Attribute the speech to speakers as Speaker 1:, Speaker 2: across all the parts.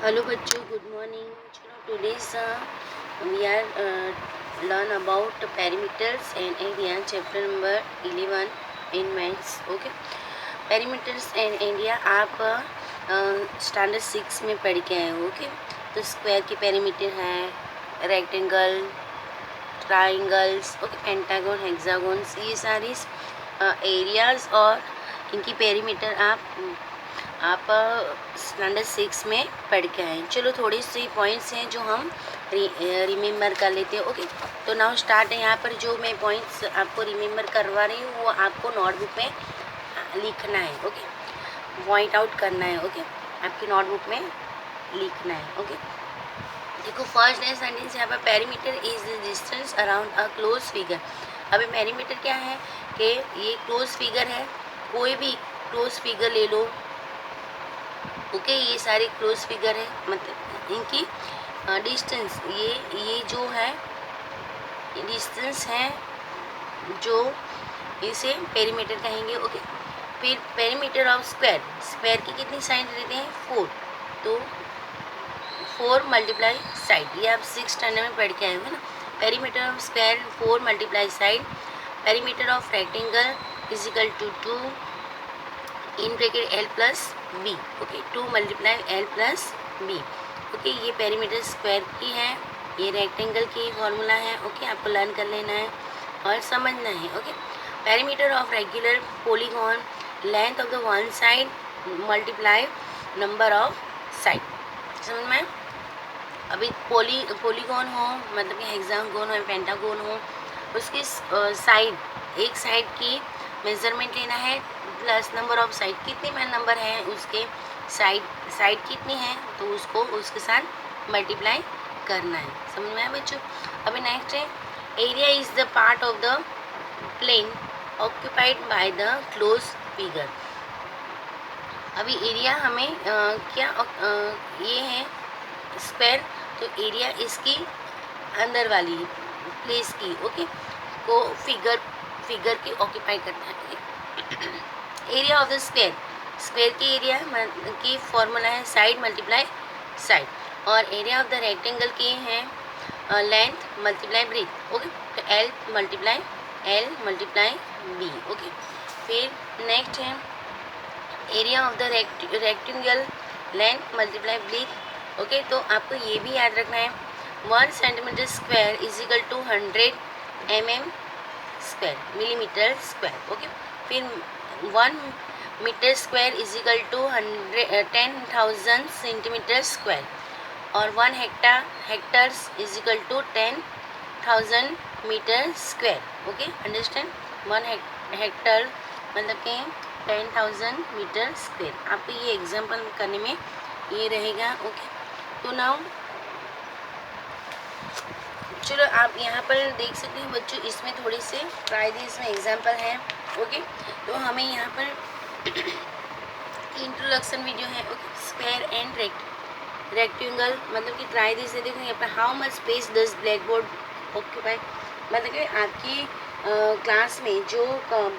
Speaker 1: Hello बच्चों, good morning. चलो today's we are learn about perimeters and area, chapter number 11 in maths. Okay, perimeters and area आप standard 6 में पढ़ के आए हो। ओके, तो स्क्वायर की पेरीमीटर है, रेक्टेंगल, ट्राइंगल्स, ओके, पेंटागन, हेक्सागोन्स, ये सारी एरियाज और इनकी पेरीमीटर आप स्टैंडर्ड 6 में पढ़ के आए। चलो थोड़ी सी पॉइंट्स हैं जो हम रिमेंबर कर लेते हैं। ओके, तो नाउ स्टार्ट है। यहाँ पर जो मैं पॉइंट्स आपको रिमेंबर करवा रही हूँ वो आपको नोटबुक में लिखना है। ओके, पॉइंट आउट करना है। ओके, आपकी नोटबुक में लिखना है। ओके, देखो फर्स्ट है सेंटेंस यहाँ पर, perimeter is the distance around a close figure. अभी पेरीमीटर क्या है कि ये क्लोज फिगर है, कोई भी क्लोज फिगर ले लो। ओके, ये सारे क्लोज फिगर है, मतलब इनकी डिस्टेंस, ये जो है डिस्टेंस है जो इसे पेरीमीटर कहेंगे। ओके, फिर पेरीमीटर ऑफ स्क्वायर, स्क्वायर की कितनी साइड देते हैं? 4, तो 4 मल्टीप्लाई साइड, ये आप 6 स्टैंडर्ड में पढ़ के आए हो ना। Perimeter of square 4 multiply side. Perimeter of rectangle is equal to 2 in bracket L plus B. Okay, 2 multiply L plus B. Okay, ये पेरीमीटर स्क्वायर की है, ये रेक्टेंगल की फॉर्मूला है। ओके, आपको लर्न कर लेना है और समझना है। Okay, perimeter of regular polygon, length of the one side multiply number of side. समझ में? अभी पॉलीगॉन हो, मतलब कि हेक्सागोन हो, पेंटागोन हो, उसकी साइड, एक साइड की मेजरमेंट लेना है प्लस नंबर ऑफ साइड, कितनी में नंबर है उसके, साइड कितनी है तो उसको उसके साथ मल्टीप्लाई करना है। समझ में आया बच्चों? अभी नेक्स्ट है, area is the part of the plane occupied by the close figure. अभी एरिया हमें ये है स्क्वायर, तो एरिया इसकी अंदर वाली प्लेस की, ओके, को फिगर की ऑक्यूपाई करना है। Area of the square, square की एरिया की फॉर्मूला है साइड मल्टीप्लाई साइड, और एरिया ऑफ द रेक्टेंगल की है लेंथ मल्टीप्लाई ब्रेथ। ओके, तो एल मल्टीप्लाई बी। ओके, फिर नेक्स्ट है area of the rectangle length multiply breadth. Okay, तो आपको ये भी याद रखना है 1 centimetre square is equal to 100 mm square, millimetre square. Okay, फिर 1 metre square is equal to 10,000 centimetre square, और 1 hectares is equal to 10,000 metre square. Okay, understand? 1 hectare मतलब कि 10,000 मीटर स्क्वायर। आपको ये एग्जाम्पल करने में ये रहेगा। ओके, तो नाउ चलो आप यहाँ पर देख सकते हो बच्चों, इसमें थोड़ी से ट्राई दी, इसमें एग्जाम्पल है। ओके, तो हमें यहाँ पर इंट्रोडक्शन वीडियो है। ओके, स्क्वायर एंड रेक्टेंगल, मतलब कि ट्राई दी से देखो यहाँ पर, how much space does black board occupy, मतलब कि आपकी क्लास में जो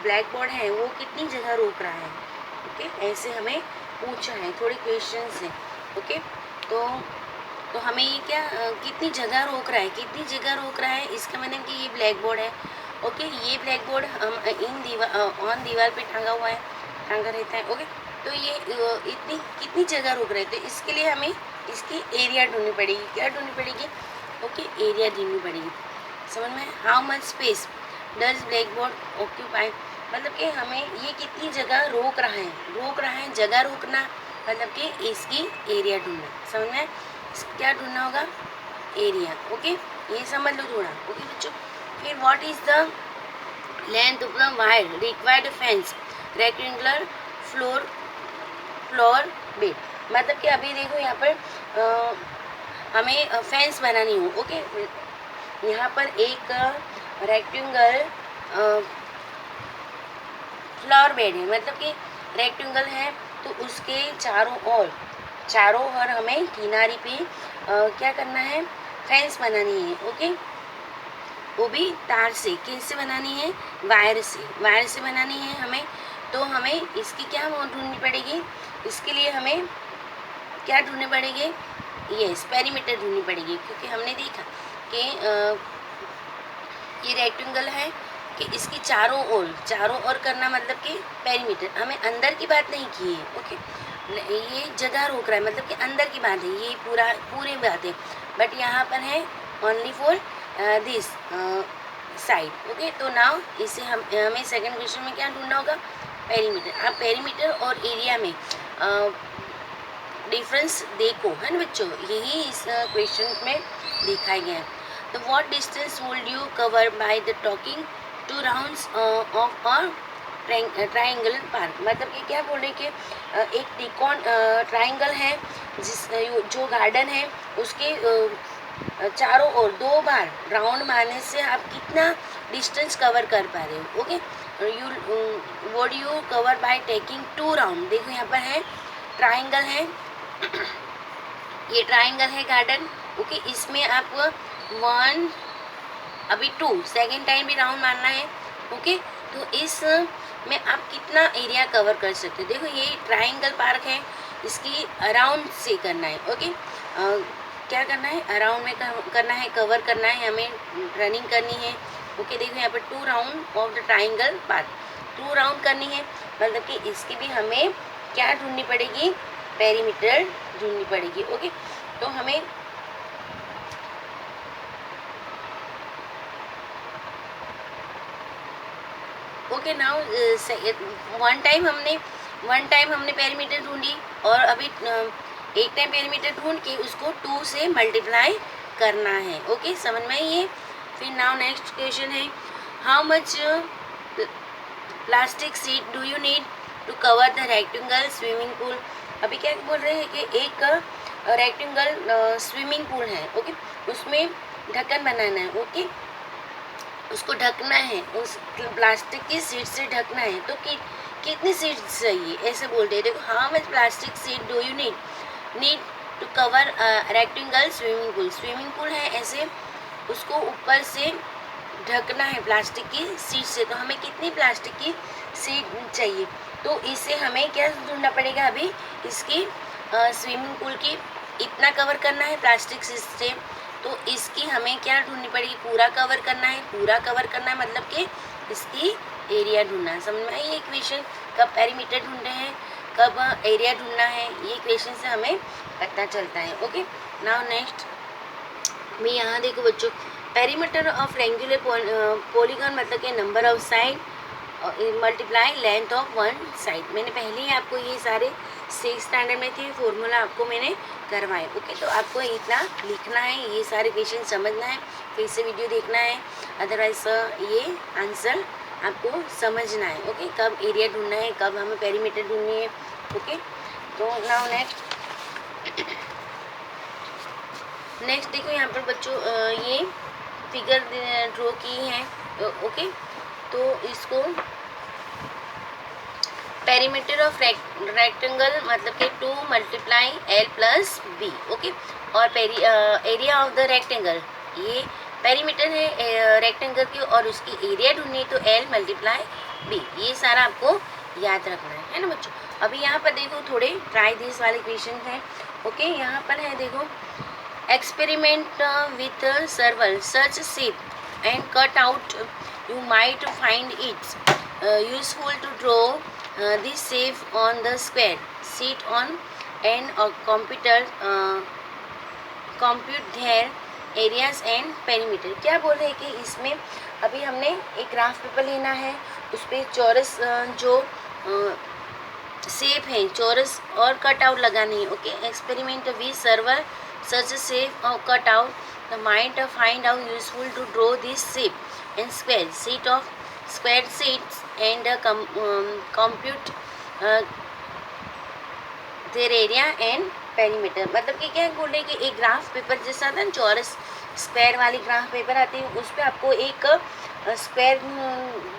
Speaker 1: ब्लैक बोर्ड है वो कितनी जगह रोक रहा है। ओके, ऐसे हमें पूछा है, थोड़े क्वेश्चंस हैं। ओके, तो हमें ये क्या कितनी जगह रोक रहा है, कितनी जगह रोक रहा है, इसका मतलब कि ये ब्लैक बोर्ड है। ओके, ये ब्लैक बोर्ड हम ऑन दीवार पे टांगा हुआ है, टांगा रहता है। ओके, तो ये इतनी कितनी जगह रोक रहे थे, इसके लिए हमें इसकी एरिया ढूंढनी पड़ेगी। क्या ढूंढनी पड़ेगी? ओके, एरिया ढूंढनी पड़ेगी। समझ में? How much space does black board occupy, मतलब कि हमें ये कितनी जगह रोक रहा है, जगह रोकना मतलब कि इसकी एरिया ढूंढना। समझ में? क्या ढूंढना होगा? एरिया। ओके, ये समझ लो थोड़ा। ओके बच्चों, फिर what is the length of the wire required fence rectangular floor bed, मतलब कि अभी देखो यहाँ पर हमें फेंस बनानी हो। ओके, यहाँ पर एक रेक्टेंगल फ्लोर बेड है, मतलब कि रेक्टेंगल है तो उसके चारों ओर हमें किनारे पे क्या करना है? फेंस बनानी है। ओके, वो भी तार से, किससे बनानी है? वायर से बनानी है हमें। तो हमें इसकी क्या ढूंढनी पड़ेगी? इसके लिए हमें क्या ढूंढने पड़ेंगे, यस पेरीमीटर ढूंढनी पड़ेगी, क्योंकि हमने देखा कि ये रेक्टेंगल है कि इसकी चारों ओर करना मतलब कि पेरीमीटर, हमें अंदर की बात नहीं की है। ओके, ये जगह रोक रहा है मतलब कि अंदर की बात है, ये पूरी बात है, बट यहाँ पर है only for this side. Okay, तो नाउ इसे हमें सेकंड क्वेश्चन में क्या ढूंढना होगा, पेरीमीटर। अब पेरीमीटर और एरिया में डिफरेंस देखो, है ना बच्चों, यही इस क्वेश्चन में दिखाया गया है। तो what distance would you cover by the talking 2 rounds of a triangle park, मतलब कि क्या बोल रहे हैं कि एक त्रिकोण ट्राइंगल है जो गार्डन है उसके चारों ओर 2 बार राउंड मारने से आप कितना डिस्टेंस कवर कर पा रहे हो। Okay, would you cover by taking 2 round. देखो यहाँ पर है ट्राइंगल है, ये ट्राइंगल है गार्डन। ओके, इसमें आप 1 अभी 2 सेकेंड टाइम भी राउंड मारना है। ओके, तो इस में आप कितना एरिया कवर कर सकते हो। देखो ये ट्राइंगल पार्क है, इसकी अराउंड से करना है। ओके, क्या करना है, अराउंड में करना है, कवर करना है, हमें रनिंग करनी है। ओके, देखो यहाँ पर 2 round of the triangle park, 2 round करनी है, मतलब कि इसकी भी हमें क्या ढूंढनी पड़ेगी, पेरीमीटर ढूंढनी पड़ेगी। ओके, तो हमें ओके नाउ वन टाइम हमने पेरीमीटर ढूंढी, और अभी एक टाइम पेरीमीटर ढूंढ के उसको 2 से मल्टीप्लाई करना है। ओके, समझ में ये। फिर नाउ नेक्स्ट क्वेश्चन है, how much plastic sheet do you need to cover the rectangle swimming pool. अभी क्या बोल रहे हैं कि एक रेक्टेंगल स्विमिंग पूल है। ओके, उसमें ढक्कन बनाना है। ओके, उसको ढकना है, उस प्लास्टिक की शीट से ढकना है, तो कितनी शीट चाहिए, ऐसे बोलते हैं। देखो, how much plastic sheet do you need to cover rectangle swimming pool है ऐसे, उसको ऊपर से ढकना है प्लास्टिक की शीट से, तो हमें कितनी प्लास्टिक की शीट चाहिए। तो इसे हमें क्या ढूंढना पड़ेगा, अभी इसकी स्विमिंग पूल की इतना कवर करना है प्लास्टिक शीट से, तो इसकी हमें क्या ढूंढनी पड़ेगी, पूरा कवर करना है, मतलब कि इसकी एरिया ढूंढना है। समझ में आई ये इक्वेशन, कब पेरीमीटर ढूंढ रहे हैं, कब एरिया ढूंढना है, ये इक्वेशन से हमें पता चलता है। ओके, नाउ नेक्स्ट मैं यहाँ देखो बच्चों, पेरीमीटर ऑफ रेंगुलर पॉलीगॉन मतलब कि number of side multiply length of 1 side. मैंने पहले ही आपको ये सारे 6th स्टैंडर्ड में थे फॉर्मूला आपको मैंने करवाए। ओके, तो आपको इतना लिखना है, ये सारे क्वेश्चन समझना है, फिर से वीडियो देखना है, अदरवाइज ये आंसर आपको समझना है। ओके, कब एरिया ढूंढना है, कब हमें पेरीमीटर ढूंढनी है। ओके, तो नाउ नेक्स्ट देखो यहाँ पर बच्चों ये फिगर ड्रॉ की है। ओके, तो इसको पेरीमीटर ऑफ रेक्टेंगल मतलब कि 2 multiply L plus B. Okay, और एरिया ऑफ द रेक्टेंगल, ये पेरीमीटर है रेक्टेंगल की और उसकी एरिया ढूंढनी है, तो L मल्टीप्लाई बी। ये सारा आपको याद रखना है ना बच्चों। अभी यहाँ पर देखो थोड़े ट्राई दिस वाले क्वेश्चन हैं। ओके, यहाँ पर है देखो, experiment with several such shape and cut out, you might find it useful to draw this shape on the square sheet on and computer compute their areas and perimeter। क्या बोल रहे हैं कि इसमें अभी हमने एक ग्राफ पेपर लेना है, उस पर चौरस जो शेप है चौरस और कट आउट लगानी है। Okay, experiment with server such a shape or cut out, the mind find out useful to draw this shape and square sheets and compute their area and perimeter। मतलब कि क्या बोल रहे हैं कि एक ग्राफ पेपर जैसा था ना, चौरस स्क्वायर वाली ग्राफ पेपर आती है, उस पर आपको एक स्क्वायर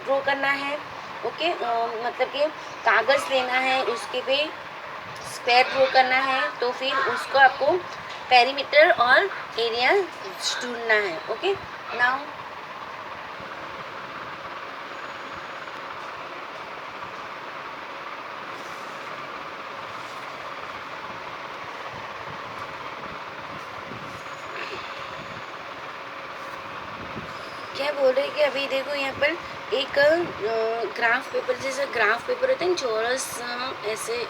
Speaker 1: ड्रॉ करना है। ओके, मतलब कि कागज़ लेना है, उसके पे स्क्वायर ड्रॉ करना है, तो फिर उसको आपको पेरीमीटर और एरिया ढूंढना है। ओके, नाउ बोल रहे हैं कि अभी देखो यहाँ पर एक ग्राफ पेपर, जैसे ग्राफ पेपर होता है ना, चौरस ऐसे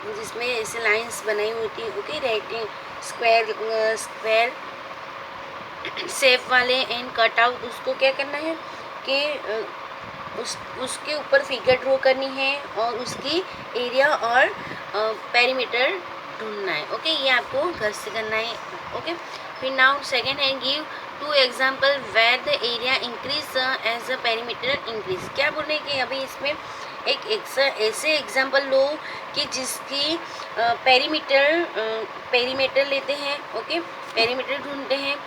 Speaker 1: जिसमें ऐसे लाइंस बनाई होती है, ओके, रेक्टेंगल, स्क्वायर शेप वाले एंड कट आउट, उसको क्या करना है कि उसके ऊपर फिगर ड्रॉ करनी है और उसकी एरिया और पेरीमीटर ढूंढना है, ओके। ये आपको घर से करना है, ओके। फिर नाउ सेकेंड है, give 2 example where the area increase as the perimeter increase. क्या बोलने कि अभी इसमें एक ऐसे एग्जाम्पल लो कि जिसकी पेरीमीटर लेते हैं, ओके, पेरीमीटर ढूंढते हैं,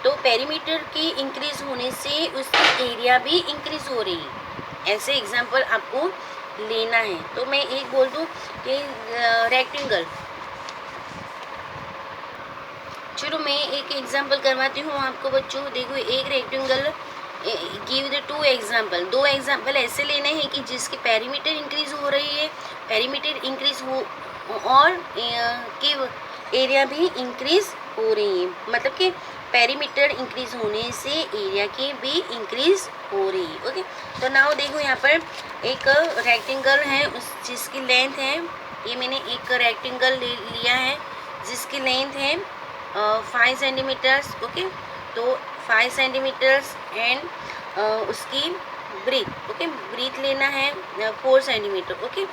Speaker 1: तो पेरीमीटर की इंक्रीज होने से उसकी एरिया भी इंक्रीज हो रही है। ऐसे एग्जाम्पल आपको लेना है। तो मैं एक बोल दूँ कि रेक्टेंगल, चलो मैं एक एग्जाम्पल करवाती हूँ आपको बच्चों। देखो एक rectangle, give the 2 example, 2 example ऐसे लेने हैं कि जिसकी पेरीमीटर इंक्रीज हो रही है, पेरीमीटर इंक्रीज हो और की एरिया भी इंक्रीज हो रही है, मतलब कि पेरीमीटर इंक्रीज होने से एरिया की भी इंक्रीज हो रही है, ओके। तो नाउ देखो यहाँ पर एक रेक्टेंगल है, उस जिसकी लेंथ है, ये मैंने एक रेक्टेंगल लिया है जिसकी लेंथ है 5 सेंटीमीटर्स, ओके। तो 5 सेंटीमीटर्स एंड उसकी ब्रीथ, ओके, ब्रीथ लेना है 4 सेंटीमीटर, ओके।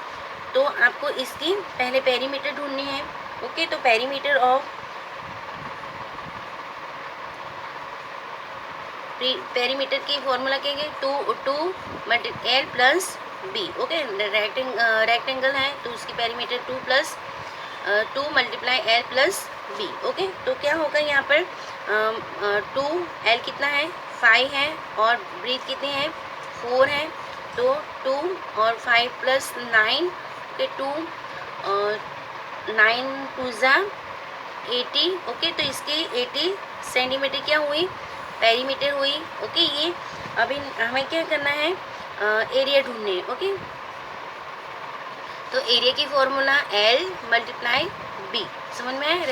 Speaker 1: तो आपको इसकी पहले पेरीमीटर ढूंढनी है, ओके। तो पेरीमीटर ऑफ पेरीमीटर की फॉर्मूला क्या है, 2 L plus B, okay. Rectangle है तो उसकी perimeter 2 + 2 × L plus B, okay. तो क्या होगा यहाँ पर 2 L कितना है 5 है और ब्रीथ कितनी है 4 है, तो 2 और 5 + 9, ओके, 2 9 2 ज़ा 80, ओके। तो इसकी 80 सेंटीमीटर क्या हुई, पेरीमीटर हुई, ओके। ये अभी हमें क्या करना है, एरिया ढूंढने है, ओके। तो एरिया की फॉर्मूला L × B, समझ में है,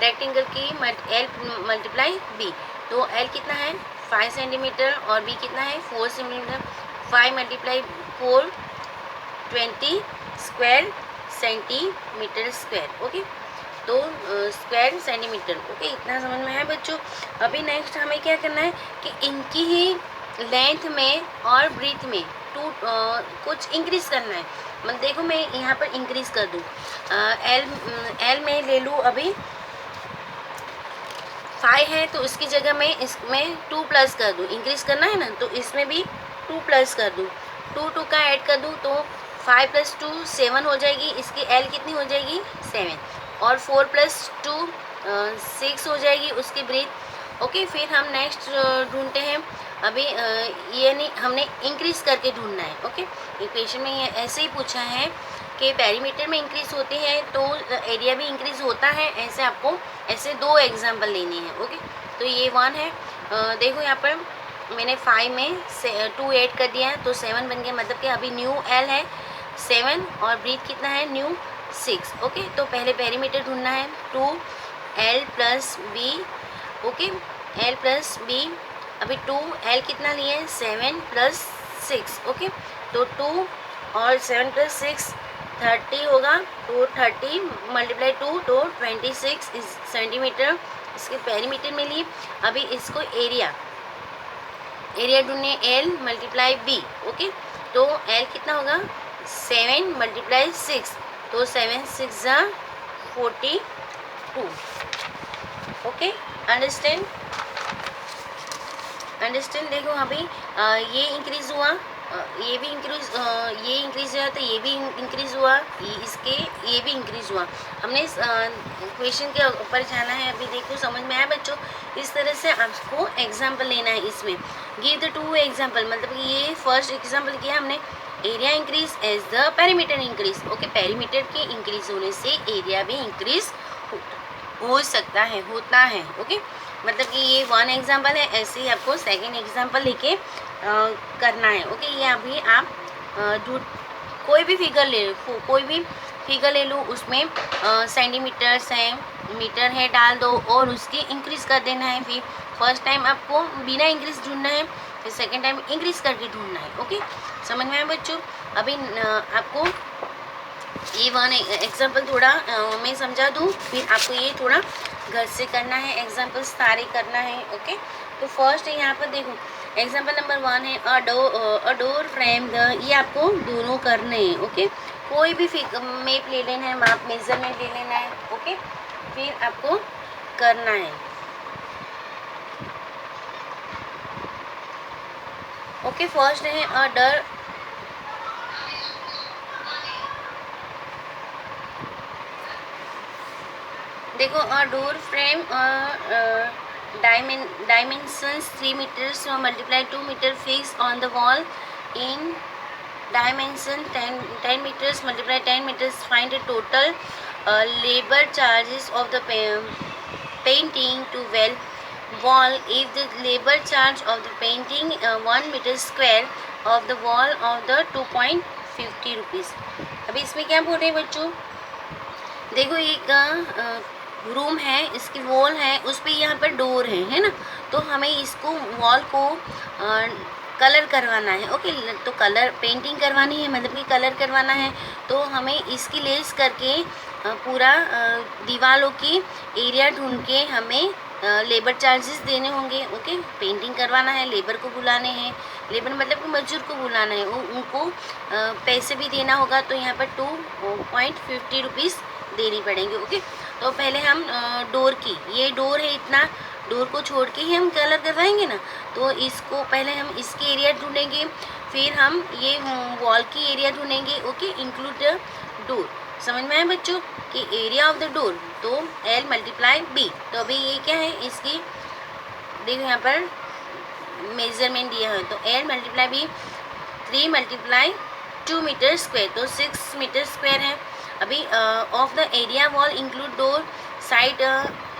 Speaker 1: रेक्टेंगल की L × B। तो L कितना है 5 सेंटीमीटर और B कितना है 4 centimetre, 5 × 4 20 square centimetre square, okay. तो स्क्वायर सेंटीमीटर, ओके, इतना समझ में है बच्चों। अभी नेक्स्ट हमें क्या करना है कि इनकी ही लेंथ में और ब्रीथ में कुछ इंक्रीज करना है। मतलब देखो मैं यहाँ पर इंक्रीज कर दूँ, L में ले लूँ, अभी 5 है तो उसकी जगह मैं इसमें 2 प्लस कर दूँ, इंक्रीज करना है ना, तो इसमें भी 2 प्लस कर दूँ, 2 का ऐड कर दूँ, तो 5 + 2 7 हो जाएगी, इसकी L कितनी हो जाएगी 7, और 4 + 2 6 हो जाएगी उसकी ब्रीथ, ओके। फिर हम नेक्स्ट ढूंढते हैं, अभी ये नहीं, हमने इंक्रीज करके ढूंढना है, ओके। इक्वेशन में ये ऐसे ही पूछा है कि पेरीमीटर में इंक्रीज होती है तो एरिया भी इंक्रीज होता है, ऐसे आपको ऐसे 2 एग्जाम्पल लेने हैं, ओके। तो ये 1 है, देखो यहाँ पर मैंने 5 में 2 ऐड कर दिया है तो 7 बन गया, मतलब कि अभी न्यू L है 7 और ब्रीथ कितना है न्यू 6, ओके। तो पहले पेरीमीटर ढूंढना है 2 L + B, okay, L + B। अभी 2 L कितना लिए 7 + 6, ओके। तो 2 और 7 + 6 30 होगा, तो 30 × 2 तो 26 सेंटीमीटर इसके पेरीमीटर में ली। अभी इसको एरिया ढूंढने L × B, ओके। तो L कितना होगा 7 × 6, तो 7 × 6 = 42, ओके। अंडरस्टैंड। देखो अभी ये इंक्रीज हुआ, ये भी इंक्रीज, ये इंक्रीज हुआ तो ये भी इंक्रीज हुआ, ये भी इंक्रीज हुआ। हमने इस क्वेश्चन के ऊपर जाना है। अभी देखो समझ में आया बच्चों, इस तरह से आपको एग्जाम्पल लेना है। इसमें गिव द 2 एग्जाम्पल, मतलब कि ये फर्स्ट एग्जाम्पल किया हमने, area increase as the perimeter increase, okay. Perimeter के इंक्रीज होने से एरिया भी इंक्रीज हो सकता है, होता है, ओके। मतलब कि ये 1 एग्जाम्पल है, ऐसे ही आपको सेकेंड एग्जाम्पल लेके करना है, ओके। ये अभी आप कोई भी फिगर ले, कोई भी फिगर ले लो, उसमें सेंटीमीटर्स हैं, मीटर है, डाल दो और उसकी इंक्रीज कर देना है। फिर फर्स्ट टाइम आपको बिना इंक्रीज ढूंढना है, फिर सेकेंड टाइम इंक्रीज करके ढूंढना है। ओके, समझ में आया बच्चों? अभी आपको ये वन एग्जाम्पल थोड़ा मैं समझा दूँ, फिर आपको ये थोड़ा घर से करना है, एग्जाम्पल सारे करना है। ओके, तो फर्स्ट है यहाँ पर देखो, एग्जाम्पल नंबर 1 है अ डोर फ्रेम द, ये आपको दोनों करने हैं। ओके, कोई भी मेप ले लेना है, माप मेजरमेंट ले लेना है। ओके, फिर आपको करना है। ओके, फर्स्ट है देखो door frame dimensions 3 meters multiply 2 meter fixed on the wall in dimension 10 meters multiply 10 meters. Find the total labor charges of the painting to wall if the labor charge of the painting 1 meter square of the wall of the 2.50 rupees. अभी इसमें क्या बोल रहे हैं बच्चों? देखो एक room है, इसकी वॉल है, उस पर यहाँ पर डोर है ना, तो हमें इसको वॉल को कलर करवाना है। ओके, तो कलर पेंटिंग करवानी है, मतलब कि कलर करवाना है, तो हमें इसकी लेस करके पूरा दीवारों की एरिया ढूंढ के हमें लेबर चार्जेस देने होंगे। ओके, पेंटिंग करवाना है, लेबर को बुलाने हैं, लेबर मतलब कि मजदूर को बुलाना है, उनको पैसे भी देना होगा, तो यहाँ पर 2.50 रुपीज़ देनी पड़ेंगे। ओके, तो पहले हम डोर की, ये डोर है, इतना डोर को छोड़ के ही हम कलर करवाएंगे ना, तो इसको पहले हम इसकी एरिया ढूंढेंगे, फिर हम ये वॉल की एरिया ढूंढेंगे। Okay, include the door. समझ में आया बच्चों कि एरिया ऑफ द डोर, तो L मल्टीप्लाई B। तो अभी ये क्या है, इसकी देखो यहाँ पर मेजरमेंट दिया है, तो L multiply B 3 multiply 2 metre square, तो 6 मीटर स्क्वायर है। अभी of the area wall include door side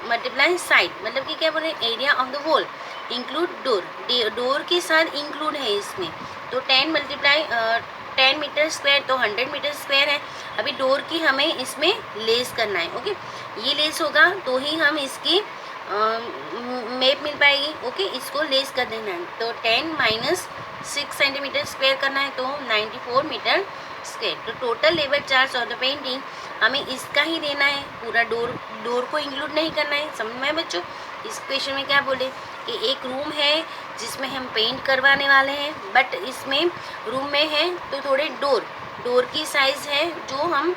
Speaker 1: multiply side, मतलब कि क्या बोल रहे हैं, area of the wall include door, door के साथ इंक्लूड है इसमें, तो 10 मल्टीप्लाई 10 मीटर स्क्वायर, तो 100 मीटर स्क्वायर है। अभी डोर की हमें इसमें लेस करना है। ओके, ये लेस होगा तो ही हम इसकी मेप मिल पाएगी। ओके, इसको लेस कर देना है, तो 10 माइनस 6 सेंटीमीटर स्क्वायर करना है, तो 94 मीटर स्क्वायर। तो total labour charge of the painting हमें इसका ही देना है, पूरा डोर को इंक्लूड नहीं करना है। समझ में बच्चों? इस क्वेश्चन में क्या बोले कि एक रूम है जिसमें हम पेंट करवाने वाले हैं, बट इसमें रूम में है तो थोड़े डोर की साइज़ है जो हम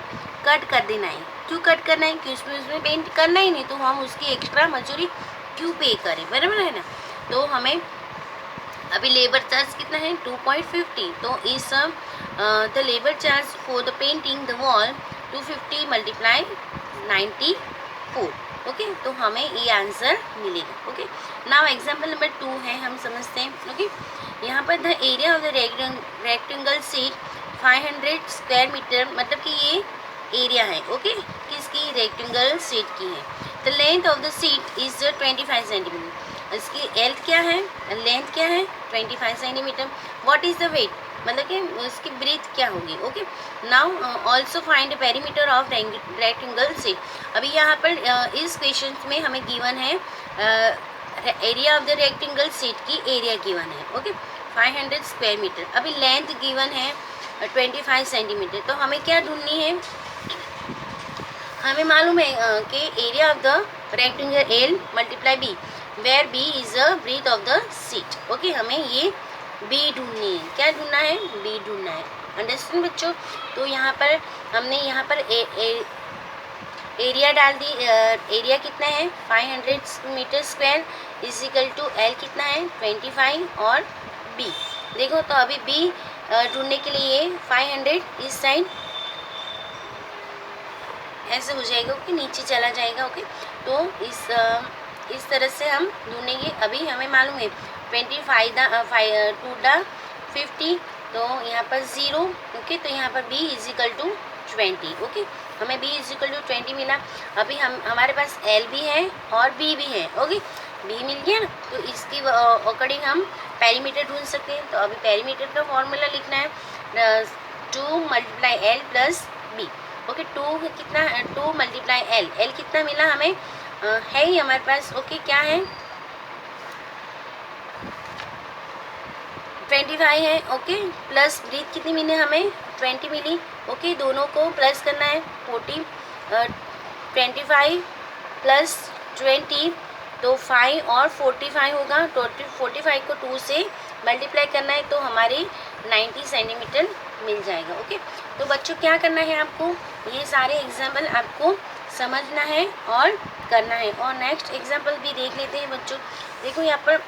Speaker 1: कट कर देना है। क्यों कट करना है? कि उसमें पेंट करना ही नहीं, तो हम उसकी एक्स्ट्रा मजदूरी क्यों पे करें, बराबर है ना। तो हमें अभी लेबर चार्ज कितना है 2.50, तो इस the labour charge for the painting the wall 250 multiply 94। Okay, तो हमें ये आंसर मिलेगा। ओके, नाउ एग्जाम्पल नंबर 2 है, हम समझते हैं। ओके, यहाँ पर the area of the rectangle sheet 500 square metre, मतलब कि ये एरिया है। ओके, किसकी? रेक्टेंगल सीट की है। The length of the sheet is 25 centimetre, इसकी एल क्या है, लेंथ क्या है 25 centimetre. What is the weight, मतलब कि उसकी ब्रीथ क्या होगी। Okay, now also find perimeter of rectangle sheet. अभी यहाँ पर इस क्वेश्चन में हमें गिवन है area of the rectangle sheet की एरिया गिवन है। Okay, 500 square metre. अभी लेंथ गिवन है 25 सेंटीमीटर, तो हमें क्या ढूंढनी है, हमें मालूम है कि area of the rectangle L multiply B, where B is the breadth of the sheet. Okay, हमें ये बी ढूंढनी है। क्या ढूंढना है? बी ढूंढना है। अंडरस्टैंड बच्चों? तो यहाँ पर हमने यहाँ पर एरिया डाल दी, एरिया कितना है 500 metre square is equal to L कितना है 25 और बी देखो, तो अभी बी ढूंढने के लिए 500 इस साइड ऐसे हो जाएगा। ओके, नीचे चला जाएगा। ओके, तो इस तरह से हम ढूंढेंगे। अभी हमें मालूम है 25 टू द 50, तो यहाँ पर 0। ओके, तो यहाँ पर b इजिकल टू 20। ओके, हमें b इजिकल टू 20 मिला। अभी हमारे पास l भी है और b भी है। ओके, b मिल गया ना, तो इसकी अकॉर्डिंग हम पेरीमीटर ढूंढ सकते हैं। तो अभी पेरीमीटर का फॉर्मूला लिखना है 2 multiply l plus b। Okay 2 कितना 2 मल्टीप्लाई एल, एल कितना मिला हमें है ही हमारे पास। ओके क्या है 25 है। ओके प्लस ब्रीथ कितनी मिली हमें 20 मिली। ओके दोनों को प्लस करना है 40 25 प्लस 20 तो 5 और 45 होगा। टोटल 45 को 2 से मल्टीप्लाई करना है तो हमारी 90 सेंटीमीटर मिल जाएगा। ओके तो बच्चों क्या करना है आपको, ये सारे एग्जाम्पल आपको समझना है और करना है। और नेक्स्ट एग्जाम्पल भी देख लेते हैं बच्चों। देखो यहाँ पर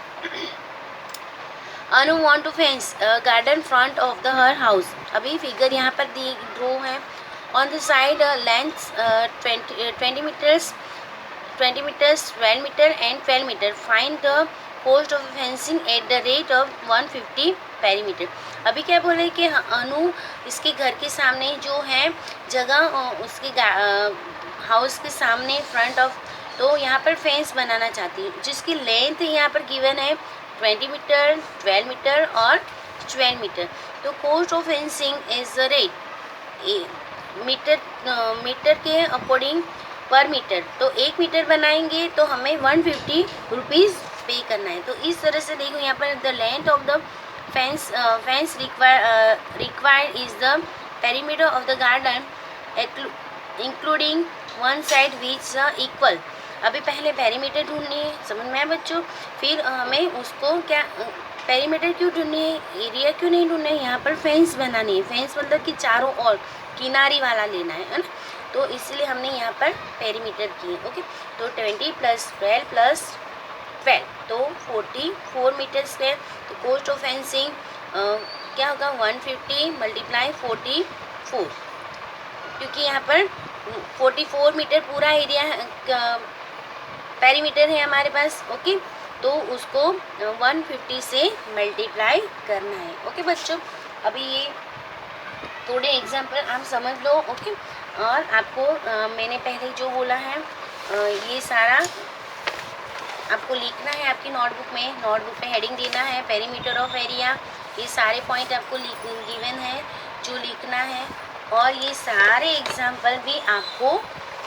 Speaker 1: Anu want to fence garden front of the her house. अभी फिगर यहाँ पर दी ड्रो है। On the side length 20 meters 12 meter and 12 meter. Find the cost of fencing at the rate of 150 perimeter. अभी क्या बोले कि अनु इसके घर के सामने जो है जगह उसके हाउस के सामने फ्रंट ऑफ, तो यहाँ पर फेंस बनाना चाहती है जिसकी लेंथ यहाँ पर गिवन है 20 मीटर 12 मीटर और 12 मीटर। तो cost of fencing is the rate metre के अकॉर्डिंग पर मीटर। तो 1 मीटर बनाएंगे तो हमें 150 रुपीज़ पे करना है। तो इस तरह से देखो यहाँ पर the length of the fence required is the perimeter of the garden including one side which equal. अभी पहले पेरीमीटर ढूंढनी है, समझ में आया बच्चों। फिर हमें उसको क्या पेरीमीटर क्यों ढूंढनी है, एरिया क्यों नहीं ढूंढना है, यहाँ पर फेंस बनानी है। फेंस मतलब कि चारों ओर किनारी वाला लेना है ना, तो इसलिए हमने यहाँ पर पेरीमीटर किए। ओके तो 20 प्लस 12 प्लस 12 तो 44 मीटर स्क्वायर। तो कोस्ट ऑफ फेंसिंग क्या होगा 150 मल्टीप्लाई 44, क्योंकि यहाँ पर 44 मीटर पूरा एरिया पेरीमीटर है हमारे पास। ओके तो उसको 150 से मल्टीप्लाई करना है। ओके बच्चों अभी ये थोड़े एग्जाम्पल आप समझ लो। ओके और आपको मैंने पहले जो बोला है ये सारा आपको लिखना है आपकी नोटबुक में हेडिंग देना है पेरीमीटर ऑफ एरिया। ये सारे पॉइंट आपको गिवन है जो लिखना है, और ये सारे एग्जाम्पल भी आपको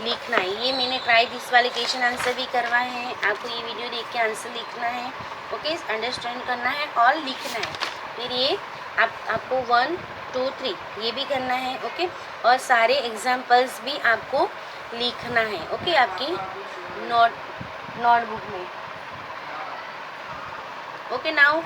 Speaker 1: लिखना है। ये मैंने ट्राई दिस वाले क्वेश्चन आंसर भी करवाए हैं, आपको ये वीडियो देख के आंसर लिखना है। ओके अंडरस्टैंड करना है और लिखना है। फिर ये आपको 1 2 3 ये भी करना है। ओके और सारे एग्जाम्पल्स भी आपको लिखना है। ओके आपकी नोटबुक में। Okay now